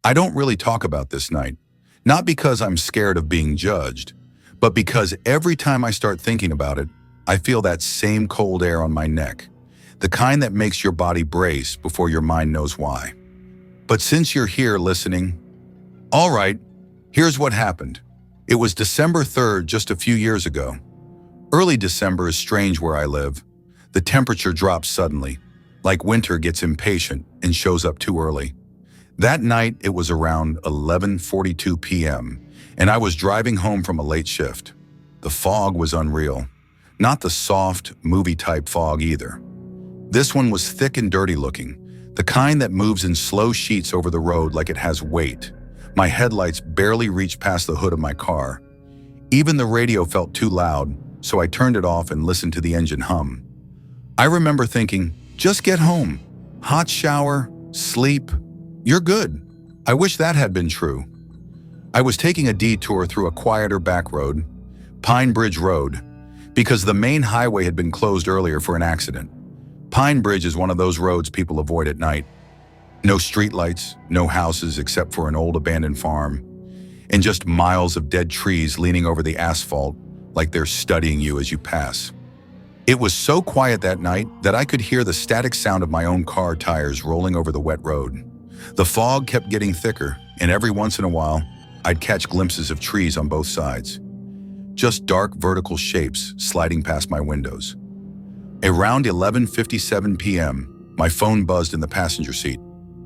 I don't really talk about this night, not because I'm scared of being judged, but because every time I start thinking about it, I feel that same cold air on my neck, the kind that makes your body brace before your mind knows why. But since you're here listening, all right, here's what happened. It was December 3rd, just a few years ago. Early December is strange where I live. The temperature drops suddenly, like winter gets impatient and shows up too early. That night, it was around 11:42 p.m., and I was driving home from a late shift. The fog was unreal. Not the soft, movie-type fog either. This one was thick and dirty looking, the kind that moves in slow sheets over the road like it has weight. My headlights barely reached past the hood of my car. Even the radio felt too loud, so I turned it off and listened to the engine hum. I remember thinking, just get home. Hot shower, sleep, you're good. I wish that had been true. I was taking a detour through a quieter back road, Pine Bridge Road, because the main highway had been closed earlier for an accident. Pine Bridge is one of those roads people avoid at night. No streetlights, no houses except for an old abandoned farm, and just miles of dead trees leaning over the asphalt like they're studying you as you pass. It was so quiet that night that I could hear the static sound of my own car tires rolling over the wet road. The fog kept getting thicker, and every once in a while, I'd catch glimpses of trees on both sides. Just dark vertical shapes sliding past my windows. Around 11:57 p.m., my phone buzzed in the passenger seat.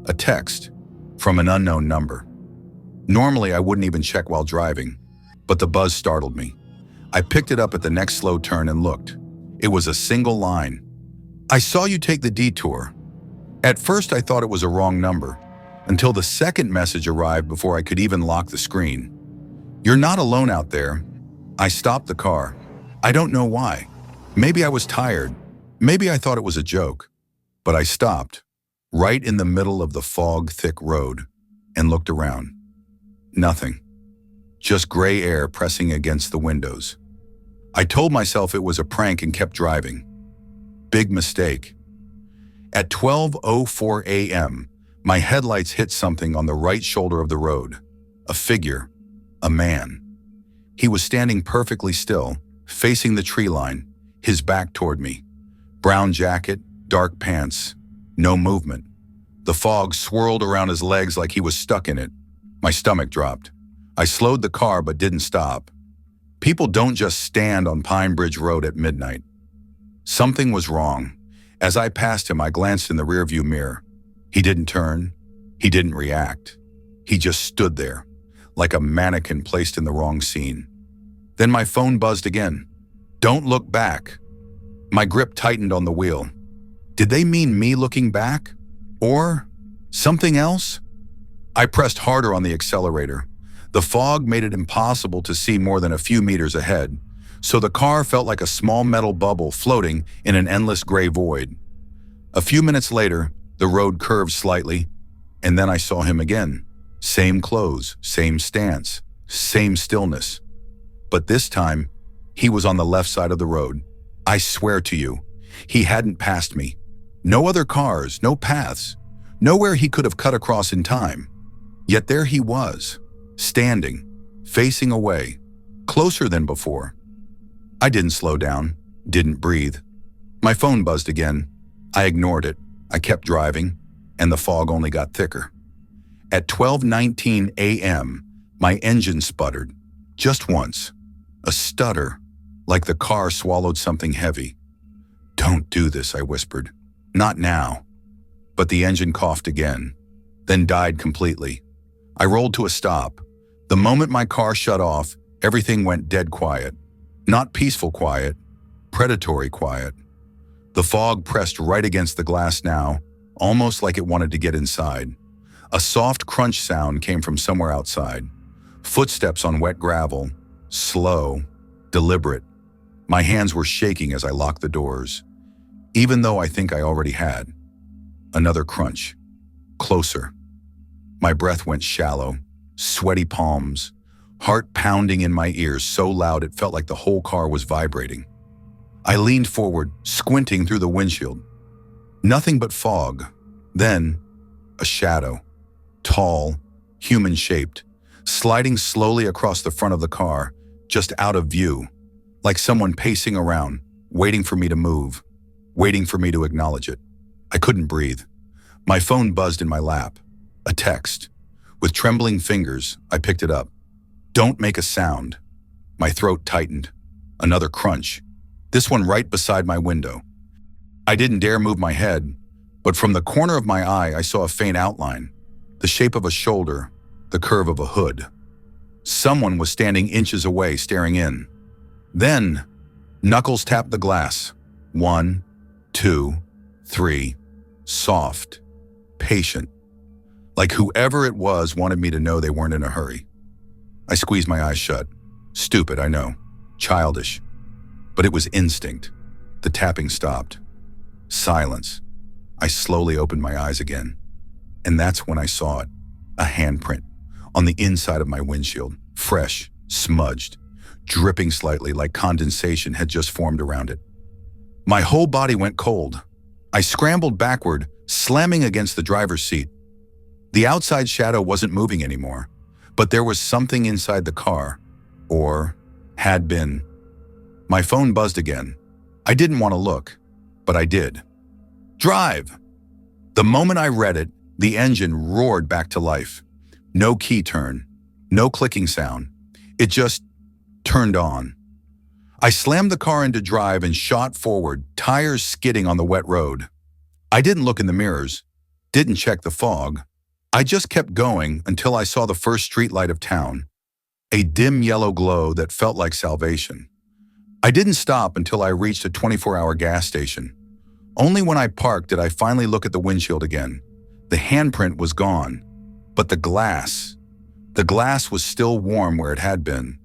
A text from an unknown number. Normally, I wouldn't even check while driving, but the buzz startled me. I picked it up at the next slow turn and looked. It was a single line. I saw you take the detour. At first, I thought it was a wrong number, until the second message arrived before I could even lock the screen. You're not alone out there. I stopped the car. I don't know why. Maybe I was tired. Maybe I thought it was a joke. But I stopped, right in the middle of the fog-thick road, and looked around. Nothing. Just gray air pressing against the windows. I told myself it was a prank and kept driving. Big mistake. At 12:04 a.m., my headlights hit something on the right shoulder of the road. A figure. A man. He was standing perfectly still, facing the tree line, his back toward me. Brown jacket, dark pants, no movement. The fog swirled around his legs like he was stuck in it. My stomach dropped. I slowed the car but didn't stop. People don't just stand on Pine Bridge Road at midnight. Something was wrong. As I passed him, I glanced in the rearview mirror. He didn't turn. He didn't react. He just stood there, like a mannequin placed in the wrong scene. Then my phone buzzed again. Don't look back. My grip tightened on the wheel. Did they mean me looking back? Or something else? I pressed harder on the accelerator. The fog made it impossible to see more than a few meters ahead, so the car felt like a small metal bubble floating in an endless gray void. A few minutes later, the road curved slightly, and then I saw him again. Same clothes, same stance, same stillness. But this time, he was on the left side of the road. I swear to you, he hadn't passed me. No other cars, no paths, nowhere he could have cut across in time. Yet there he was, standing, facing away, closer than before. I didn't slow down, didn't breathe. My phone buzzed again. I ignored it. I kept driving, and the fog only got thicker. At 12:19 a.m., my engine sputtered, just once. A stutter, like the car swallowed something heavy. Don't do this, I whispered. Not now. But the engine coughed again, then died completely. I rolled to a stop. The moment my car shut off, everything went dead quiet. Not peaceful quiet, predatory quiet. The fog pressed right against the glass now, almost like it wanted to get inside. A soft crunch sound came from somewhere outside. Footsteps on wet gravel, slow, deliberate. My hands were shaking as I locked the doors, even though I think I already had. Another crunch. Closer. My breath went shallow, sweaty palms, heart pounding in my ears so loud it felt like the whole car was vibrating. I leaned forward, squinting through the windshield. Nothing but fog. Then, a shadow. Tall, human-shaped, sliding slowly across the front of the car, just out of view, like someone pacing around, waiting for me to move, waiting for me to acknowledge it. I couldn't breathe. My phone buzzed in my lap. A text. With trembling fingers, I picked it up. "Don't make a sound." My throat tightened. Another crunch. This one right beside my window. I didn't dare move my head, but from the corner of my eye I saw a faint outline, the shape of a shoulder, the curve of a hood. Someone was standing inches away, staring in. Then, knuckles tapped the glass. 1, 2, 3. Soft. Patient. Like whoever it was wanted me to know they weren't in a hurry. I squeezed my eyes shut. Stupid, I know. Childish. But it was instinct. The tapping stopped. Silence. I slowly opened my eyes again. And that's when I saw it. A handprint. On the inside of my windshield. Fresh. Smudged. Dripping slightly like condensation had just formed around it. My whole body went cold. I scrambled backward, slamming against the driver's seat. The outside shadow wasn't moving anymore, but there was something inside the car. Or had been. My phone buzzed again. I didn't want to look, but I did. "Drive!" The moment I read it, the engine roared back to life. No key turn, no clicking sound. It just turned on. I slammed the car into drive and shot forward, tires skidding on the wet road. I didn't look in the mirrors, didn't check the fog. I just kept going until I saw the first streetlight of town, a dim yellow glow that felt like salvation. I didn't stop until I reached a 24-hour gas station. Only when I parked did I finally look at the windshield again. The handprint was gone, but the glass was still warm where it had been.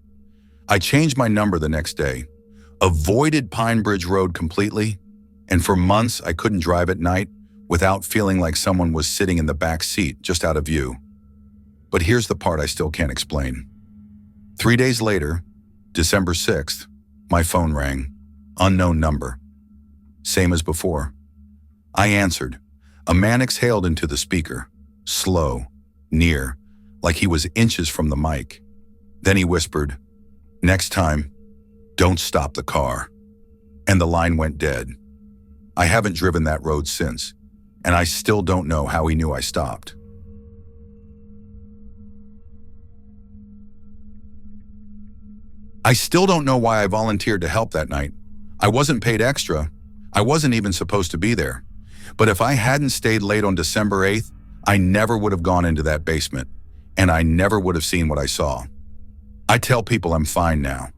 I changed my number the next day, avoided Pine Bridge Road completely, and for months I couldn't drive at night without feeling like someone was sitting in the back seat just out of view. But here's the part I still can't explain. 3 days later, December 6th, my phone rang. Unknown number. Same as before. I answered. A man exhaled into the speaker. Slow, near, like he was inches from the mic. Then he whispered, "Next time, don't stop the car." And the line went dead. I haven't driven that road since, and I still don't know how he knew I stopped. I still don't know why I volunteered to help that night. I wasn't paid extra. I wasn't even supposed to be there. But if I hadn't stayed late on December 8th, I never would have gone into that basement, and I never would have seen what I saw. I tell people I'm fine now,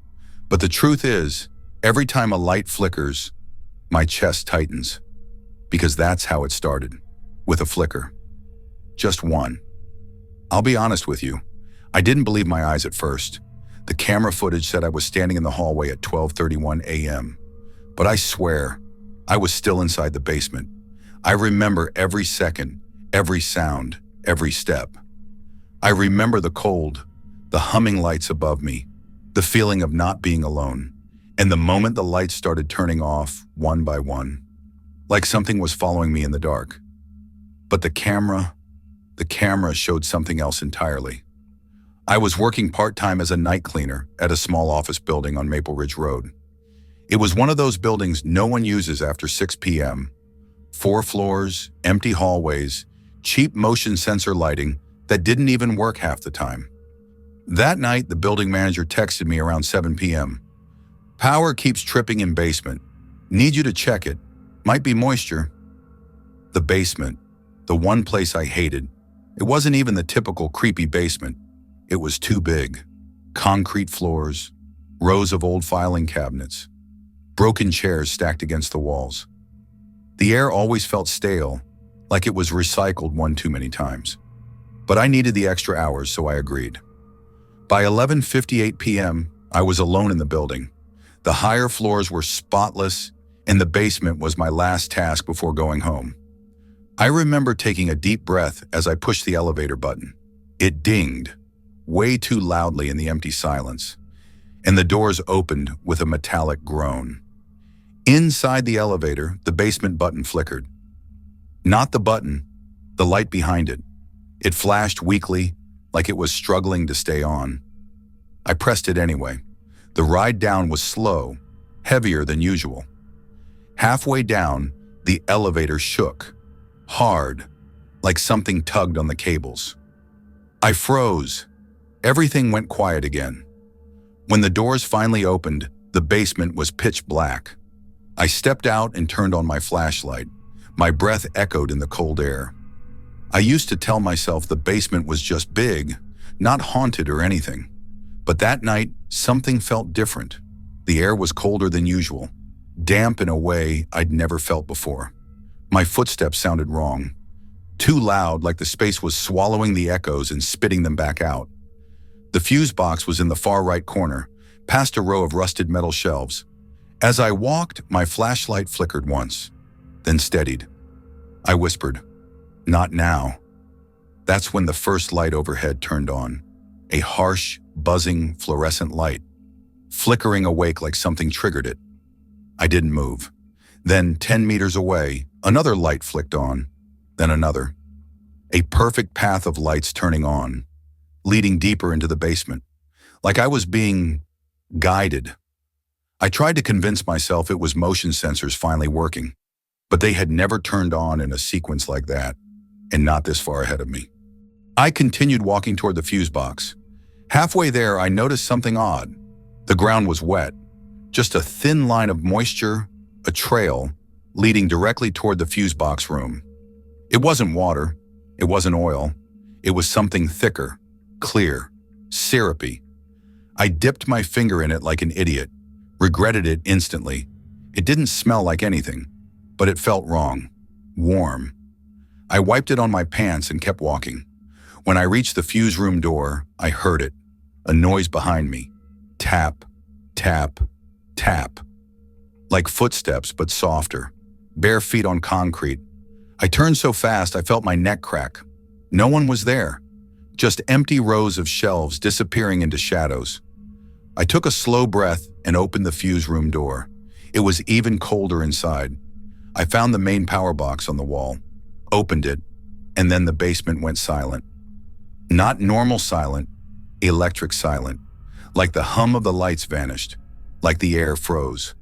but the truth is, every time a light flickers, my chest tightens. Because that's how it started, with a flicker. Just one. I'll be honest with you, I didn't believe my eyes at first. The camera footage said I was standing in the hallway at 12:31 a.m. But I swear, I was still inside the basement. I remember every second, every sound, every step. I remember the cold, the humming lights above me, the feeling of not being alone, and the moment the lights started turning off one by one, like something was following me in the dark. But the camera showed something else entirely. I was working part-time as a night cleaner at a small office building on Maple Ridge Road. It was one of those buildings no one uses after 6 p.m. 4 floors, empty hallways, cheap motion sensor lighting that didn't even work half the time. That night, the building manager texted me around 7 p.m. "Power keeps tripping in basement. Need you to check it. Might be moisture." The basement, the one place I hated. It wasn't even the typical creepy basement. It was too big. Concrete floors, rows of old filing cabinets, broken chairs stacked against the walls. The air always felt stale, like it was recycled one too many times. But I needed the extra hours, so I agreed. By 11:58 p.m., I was alone in the building. The higher floors were spotless, and the basement was my last task before going home. I remember taking a deep breath as I pushed the elevator button. It dinged, way too loudly in the empty silence, and the doors opened with a metallic groan. Inside the elevator, the basement button flickered. Not the button, the light behind it. It flashed weakly, like it was struggling to stay on. I pressed it anyway. The ride down was slow, heavier than usual. Halfway down, the elevator shook, hard, like something tugged on the cables. I froze. Everything went quiet again. When the doors finally opened, the basement was pitch black. I stepped out and turned on my flashlight. My breath echoed in the cold air. I used to tell myself the basement was just big, not haunted or anything. But that night, something felt different. The air was colder than usual, damp in a way I'd never felt before. My footsteps sounded wrong. Too loud, like the space was swallowing the echoes and spitting them back out. The fuse box was in the far right corner, past a row of rusted metal shelves. As I walked, my flashlight flickered once, then steadied. I whispered, "Not now." That's when the first light overhead turned on, a harsh, buzzing, fluorescent light, flickering awake like something triggered it. I didn't move. Then, 10 meters away, another light flicked on, then another. A perfect path of lights turning on, leading deeper into the basement, like I was being guided. I tried to convince myself it was motion sensors finally working, but they had never turned on in a sequence like that, and not this far ahead of me. I continued walking toward the fuse box. Halfway there, I noticed something odd. The ground was wet, just a thin line of moisture, a trail, leading directly toward the fuse box room. It wasn't water, it wasn't oil, it was something thicker, clear, syrupy. I dipped my finger in it like an idiot, regretted it instantly. It didn't smell like anything, but it felt wrong, warm. I wiped it on my pants and kept walking. When I reached the fuse room door, I heard it, a noise behind me. Tap, tap, tap. Like footsteps, but softer. Bare feet on concrete. I turned so fast I felt my neck crack. No one was there. Just empty rows of shelves disappearing into shadows. I took a slow breath and opened the fuse room door. It was even colder inside. I found the main power box on the wall, opened it, and then the basement went silent. Not normal silent, electric silent. Like the hum of the lights vanished, like the air froze.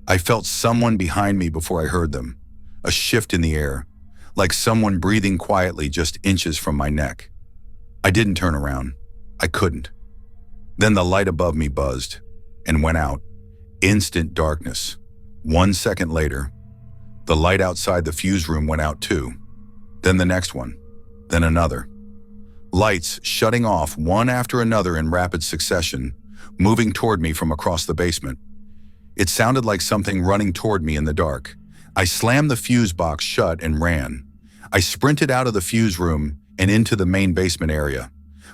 I felt someone behind me before I heard them, a shift in the air, like someone breathing quietly just inches from my neck. I didn't turn around. I couldn't. Then the light above me buzzed and went out. Instant darkness. 1 second later, the light outside the fuse room went out too. Then the next one, then another. Lights shutting off one after another in rapid succession, moving toward me from across the basement. It sounded like something running toward me in the dark. I slammed the fuse box shut and ran. I sprinted out of the fuse room and into the main basement area.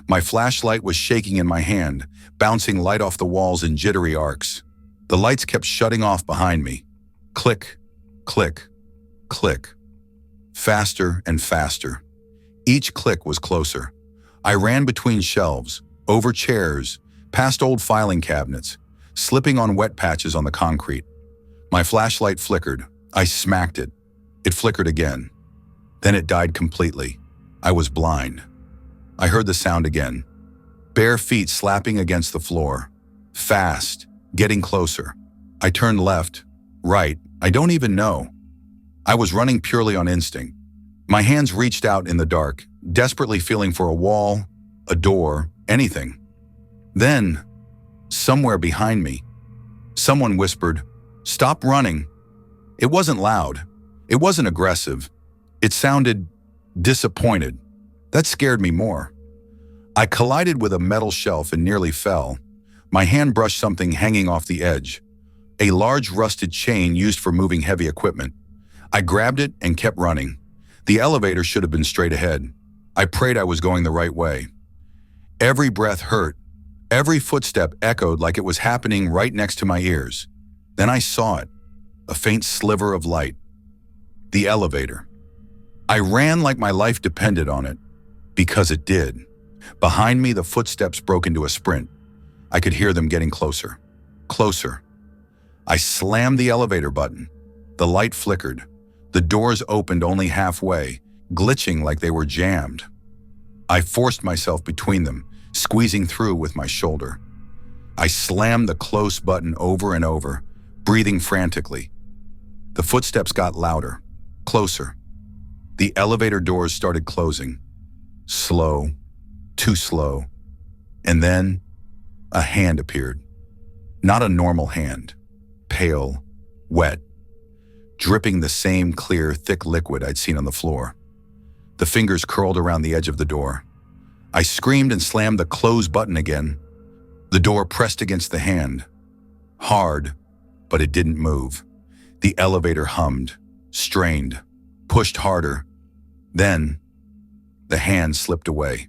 My flashlight was shaking in my hand, bouncing light off the walls in jittery arcs. The lights kept shutting off behind me. Click, click, click. Faster and faster. Each click was closer. I ran between shelves, over chairs, past old filing cabinets, slipping on wet patches on the concrete. My flashlight flickered. I smacked it. It flickered again. Then it died completely. I was blind. I heard the sound again. Bare feet slapping against the floor. Fast, getting closer. I turned left, right, I don't even know. I was running purely on instinct. My hands reached out in the dark, desperately feeling for a wall, a door, anything. Then, somewhere behind me, someone whispered, "Stop running." It wasn't loud. It wasn't aggressive. It sounded disappointed. That scared me more. I collided with a metal shelf and nearly fell. My hand brushed something hanging off the edge, a large rusted chain used for moving heavy equipment. I grabbed it and kept running. The elevator should have been straight ahead. I prayed I was going the right way. Every breath hurt. Every footstep echoed like it was happening right next to my ears. Then I saw it, a faint sliver of light. The elevator. I ran like my life depended on it, because it did. Behind me, the footsteps broke into a sprint. I could hear them getting closer, closer. I slammed the elevator button. The light flickered. The doors opened only halfway, glitching like they were jammed. I forced myself between them, squeezing through with my shoulder. I slammed the close button over and over, breathing frantically. The footsteps got louder, closer. The elevator doors started closing. Slow, too slow. And then, a hand appeared. Not a normal hand. Pale, wet, dripping the same clear, thick liquid I'd seen on the floor. The fingers curled around the edge of the door. I screamed and slammed the close button again. The door pressed against the hand. Hard, but it didn't move. The elevator hummed, strained, pushed harder. Then, the hand slipped away.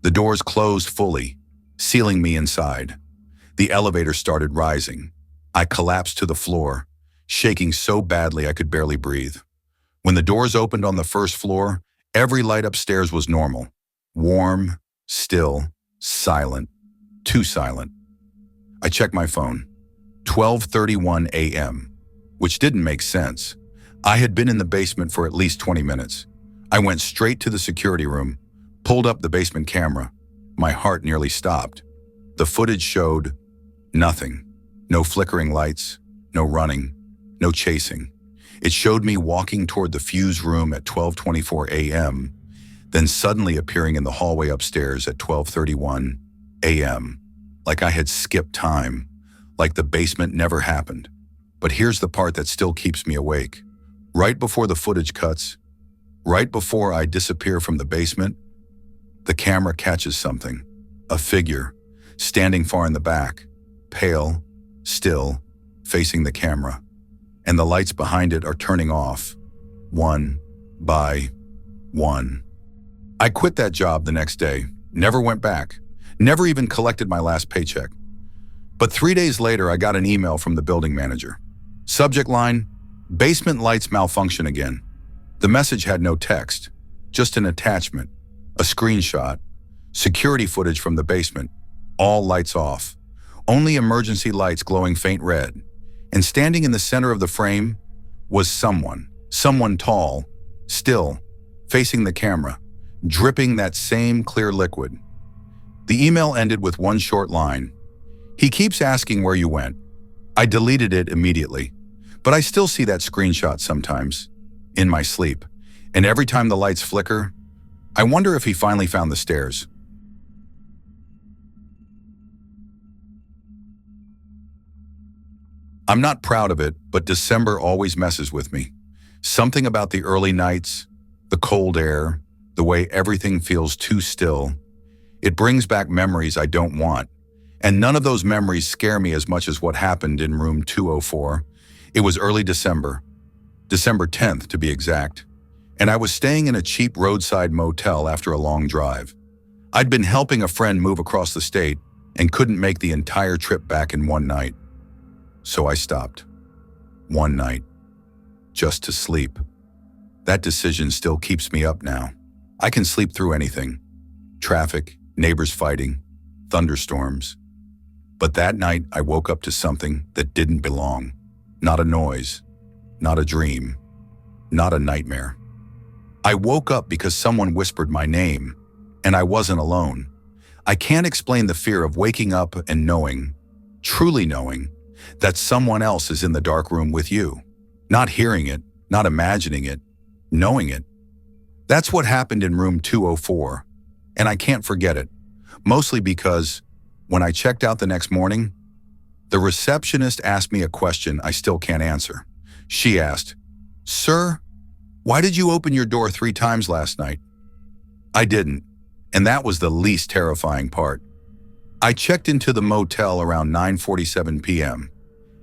The doors closed fully, sealing me inside. The elevator started rising. I collapsed to the floor, shaking so badly I could barely breathe. When the doors opened on the first floor, every light upstairs was normal. Warm, still, silent, too silent. I checked my phone. 12:31 a.m., which didn't make sense. I had been in the basement for at least 20 minutes. I went straight to the security room, pulled up the basement camera. My heart nearly stopped. The footage showed nothing. No flickering lights, no running, no chasing. It showed me walking toward the fuse room at 12:24 a.m., then suddenly appearing in the hallway upstairs at 12:31 a.m., like I had skipped time, like the basement never happened. But here's the part that still keeps me awake. Right before the footage cuts, right before I disappear from the basement, the camera catches something, a figure, standing far in the back, pale, still, facing the camera, and the lights behind it are turning off, one by one. I quit that job the next day, never went back, never even collected my last paycheck. But 3 days later, I got an email from the building manager. Subject line, basement lights malfunction again. The message had no text, just an attachment, a screenshot, security footage from the basement, all lights off, only emergency lights glowing faint red. And standing in the center of the frame was someone tall, still, facing the camera, dripping that same clear liquid. The email ended with one short line. He keeps asking where you went. I deleted it immediately, but I still see that screenshot sometimes, in my sleep. And every time the lights flicker, I wonder if he finally found the stairs. I'm not proud of it, but December always messes with me. Something about the early nights, the cold air, the way everything feels too still. It brings back memories I don't want. And none of those memories scare me as much as what happened in room 204. It was early December 10th to be exact. And I was staying in a cheap roadside motel after a long drive. I'd been helping a friend move across the state and couldn't make the entire trip back in one night. So I stopped. One night. Just to sleep. That decision still keeps me up now. I can sleep through anything. Traffic, neighbors fighting, thunderstorms. But that night I woke up to something that didn't belong. Not a noise. Not a dream. Not a nightmare. I woke up because someone whispered my name, and I wasn't alone. I can't explain the fear of waking up and knowing, truly knowing, that someone else is in the dark room with you. Not hearing it, not imagining it, knowing it. That's what happened in room 204, and I can't forget it, mostly because when I checked out the next morning, the receptionist asked me a question I still can't answer. She asked, "Sir, why did you open your door 3 times last night?" I didn't, and that was the least terrifying part. I checked into the motel around 9:47 p.m.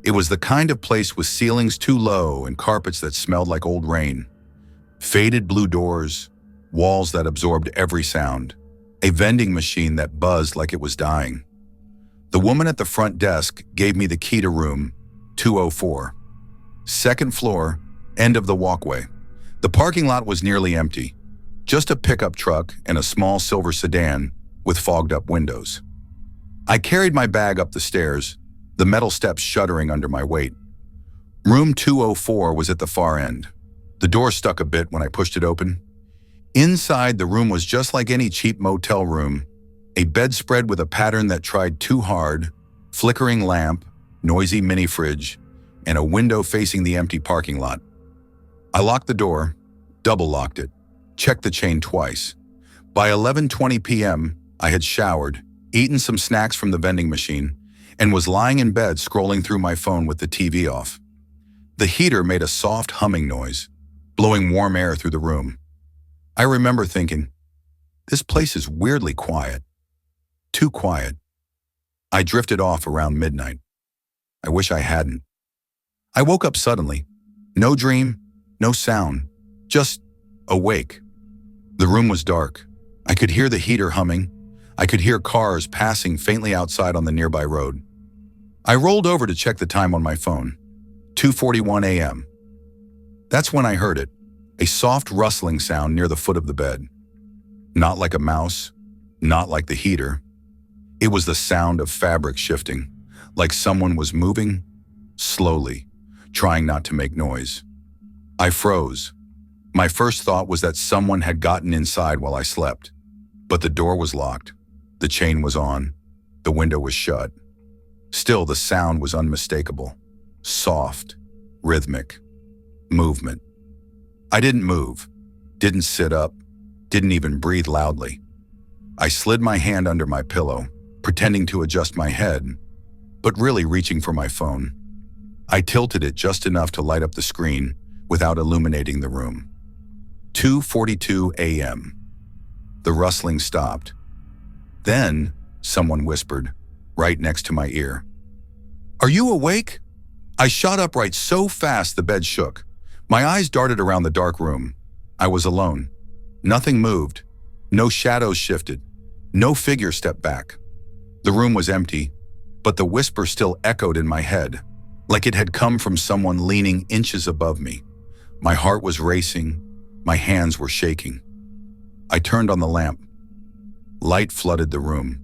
It was the kind of place with ceilings too low and carpets that smelled like old rain. Faded blue doors, walls that absorbed every sound, a vending machine that buzzed like it was dying. The woman at the front desk gave me the key to room 204. Second floor, end of the walkway. The parking lot was nearly empty. Just a pickup truck and a small silver sedan with fogged-up windows. I carried my bag up the stairs, the metal steps shuddering under my weight. Room 204 was at the far end. The door stuck a bit when I pushed it open. Inside, the room was just like any cheap motel room. A bedspread with a pattern that tried too hard, flickering lamp, noisy mini fridge, and a window facing the empty parking lot. I locked the door, double-locked it, checked the chain twice. By 11:20 p.m., I had showered, eaten some snacks from the vending machine, and was lying in bed scrolling through my phone with the TV off. The heater made a soft humming noise, blowing warm air through the room. I remember thinking, this place is weirdly quiet. Too quiet. I drifted off around midnight. I wish I hadn't. I woke up suddenly. No dream, no sound, just awake. The room was dark. I could hear the heater humming. I could hear cars passing faintly outside on the nearby road. I rolled over to check the time on my phone. 2:41 a.m. That's when I heard it, a soft rustling sound near the foot of the bed. Not like a mouse, not like the heater. It was the sound of fabric shifting, like someone was moving, slowly, trying not to make noise. I froze. My first thought was that someone had gotten inside while I slept. But the door was locked, the chain was on, the window was shut. Still, the sound was unmistakable, soft, rhythmic, movement. I didn't move, didn't sit up, didn't even breathe loudly. I slid my hand under my pillow, pretending to adjust my head, but really reaching for my phone. I tilted it just enough to light up the screen without illuminating the room. 2:42 a.m. The rustling stopped. Then, someone whispered, right next to my ear. "Are you awake?" I shot upright so fast the bed shook. My eyes darted around the dark room. I was alone. Nothing moved. No shadows shifted. No figure stepped back. The room was empty, but the whisper still echoed in my head, like it had come from someone leaning inches above me. My heart was racing. My hands were shaking. I turned on the lamp. Light flooded the room.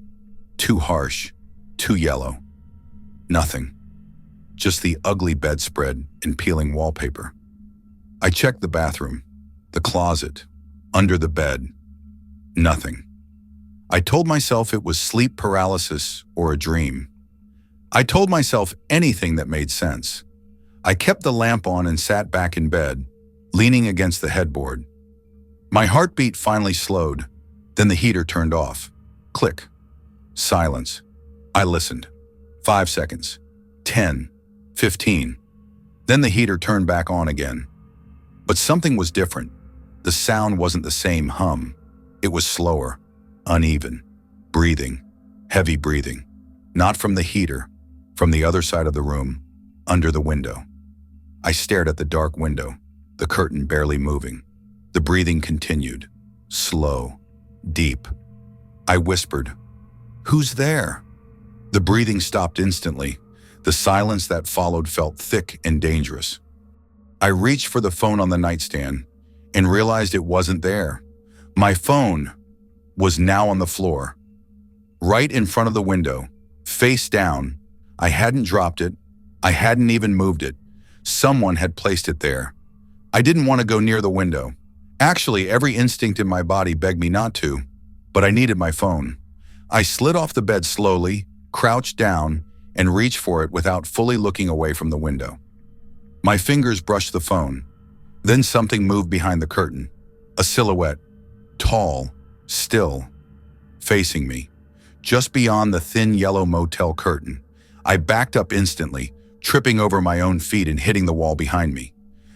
Too harsh, too yellow. Nothing. Just the ugly bedspread and peeling wallpaper. I checked the bathroom, the closet, under the bed. Nothing. I told myself it was sleep paralysis or a dream. I told myself anything that made sense. I kept the lamp on and sat back in bed, leaning against the headboard. My heartbeat finally slowed. Then the heater turned off. Click. Silence. I listened. 5 seconds. 10. 15. Then the heater turned back on again. But something was different. The sound wasn't the same hum. It was slower, uneven, breathing, heavy breathing. Not from the heater, from the other side of the room, under the window. I stared at the dark window, the curtain barely moving. The breathing continued, slow, deep. I whispered, "Who's there?" The breathing stopped instantly. The silence that followed felt thick and dangerous. I reached for the phone on the nightstand and realized it wasn't there. My phone was now on the floor, right in front of the window, face down. I hadn't dropped it. I hadn't even moved it. Someone had placed it there. I didn't want to go near the window. Actually, every instinct in my body begged me not to, but I needed my phone. I slid off the bed slowly, crouched down, and reached for it without fully looking away from the window. My fingers brushed the phone. Then something moved behind the curtain. A silhouette, tall, still, facing me, just beyond the thin yellow motel curtain. I backed up instantly, tripping over my own feet and hitting the wall behind me.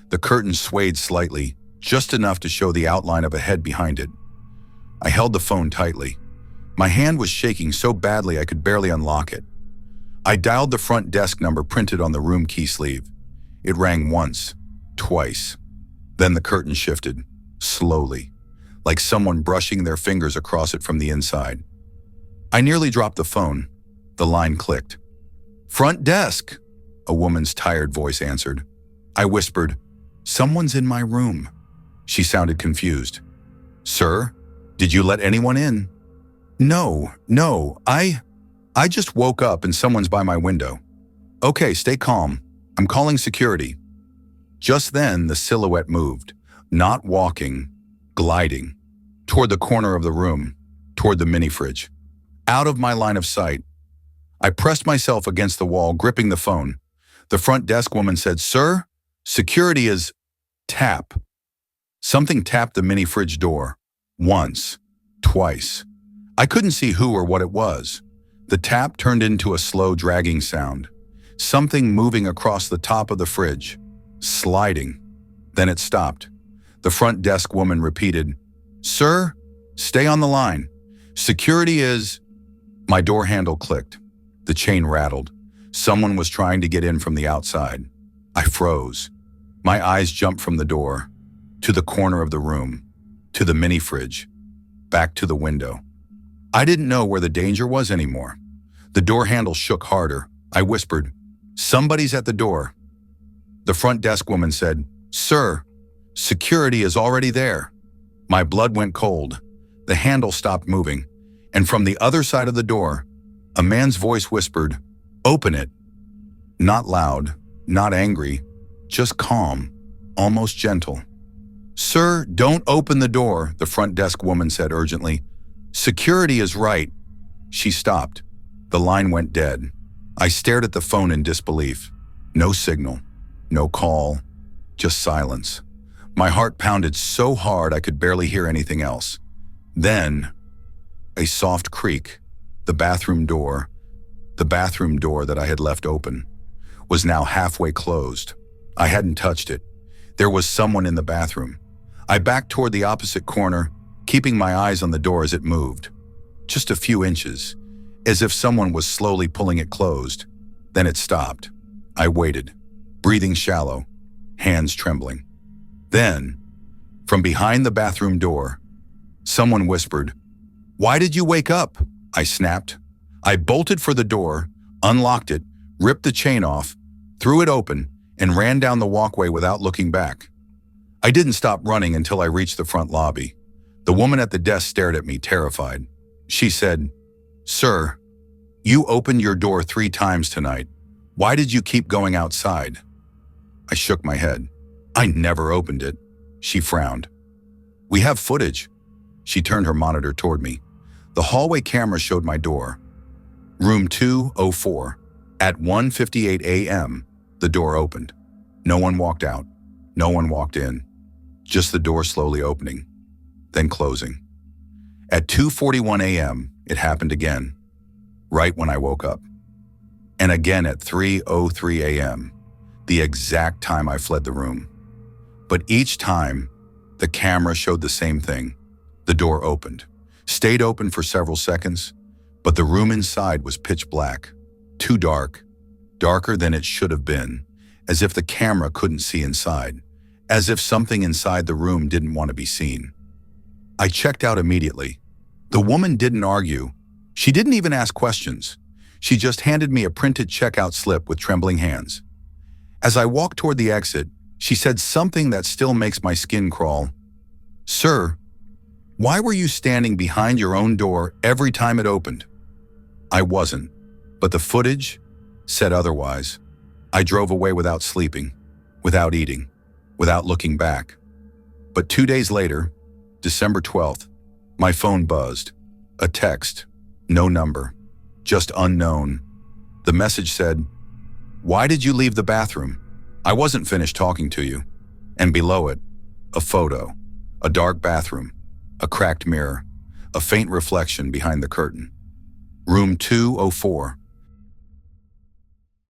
The curtain swayed slightly, just enough to show the outline of a head behind it. I held the phone tightly. My hand was shaking so badly I could barely unlock it. I dialed the front desk number printed on the room key sleeve. It rang once, twice. Then the curtain shifted, slowly, like someone brushing their fingers across it from the inside. I nearly dropped the phone. The line clicked. "Front desk," a woman's tired voice answered. I whispered, "Someone's in my room." She sounded confused. "Sir, did you let anyone in?" No, I just woke up and someone's by my window." "Okay, stay calm. I'm calling security." Just then, the silhouette moved, not walking, gliding, toward the corner of the room, toward the mini fridge. Out of my line of sight, I pressed myself against the wall, gripping the phone. The front desk woman said, "Sir, security is..." Tap. Something tapped the mini fridge door. Once. Twice. I couldn't see who or what it was. The tap turned into a slow, dragging sound. Something moving across the top of the fridge. Sliding. Then it stopped. The front desk woman repeated, "Sir, stay on the line. Security is..." My door handle clicked. The chain rattled. Someone was trying to get in from the outside. I froze. My eyes jumped from the door, to the corner of the room, to the mini fridge, back to the window. I didn't know where the danger was anymore. The door handle shook harder. I whispered, "Somebody's at the door." The front desk woman said, "Sir, security is already there." My blood went cold. The handle stopped moving, and from the other side of the door, a man's voice whispered, "Open it." Not loud, not angry, just calm, almost gentle. "Sir, don't open the door," the front desk woman said urgently. "Security is right." She stopped. The line went dead. I stared at the phone in disbelief. No signal, no call, just silence. My heart pounded so hard I could barely hear anything else. Then, a soft creak. The bathroom door that I had left open, was now halfway closed. I hadn't touched it. There was someone in the bathroom. I backed toward the opposite corner, keeping my eyes on the door as it moved. Just a few inches, as if someone was slowly pulling it closed. Then it stopped. I waited, breathing shallow, hands trembling. Then, from behind the bathroom door, someone whispered, "Why did you wake up?" I snapped. I bolted for the door, unlocked it, ripped the chain off, threw it open, and ran down the walkway without looking back. I didn't stop running until I reached the front lobby. The woman at the desk stared at me, terrified. She said, "Sir, you opened your door 3 times tonight. Why did you keep going outside?" I shook my head. "I never opened it." She frowned. "We have footage." She turned her monitor toward me. The hallway camera showed my door. Room 204. At 1:58 a.m., the door opened. No one walked out. No one walked in. Just the door slowly opening, then closing. At 2:41 a.m., it happened again, right when I woke up. And again at 3:03 a.m., the exact time I fled the room. But each time, the camera showed the same thing. The door opened, stayed open for several seconds, but the room inside was pitch black, too dark, darker than it should have been, as if the camera couldn't see inside, as if something inside the room didn't want to be seen. I checked out immediately. The woman didn't argue. She didn't even ask questions. She just handed me a printed checkout slip with trembling hands. As I walked toward the exit, she said something that still makes my skin crawl. "Sir, why were you standing behind your own door every time it opened?" I wasn't, but the footage said otherwise. I drove away without sleeping, without eating, without looking back. But 2 days later, December 12th, my phone buzzed. A text, no number, just unknown. The message said, "Why did you leave the bathroom? I wasn't finished talking to you." And below it, a photo, a dark bathroom, a cracked mirror, a faint reflection behind the curtain. Room 204.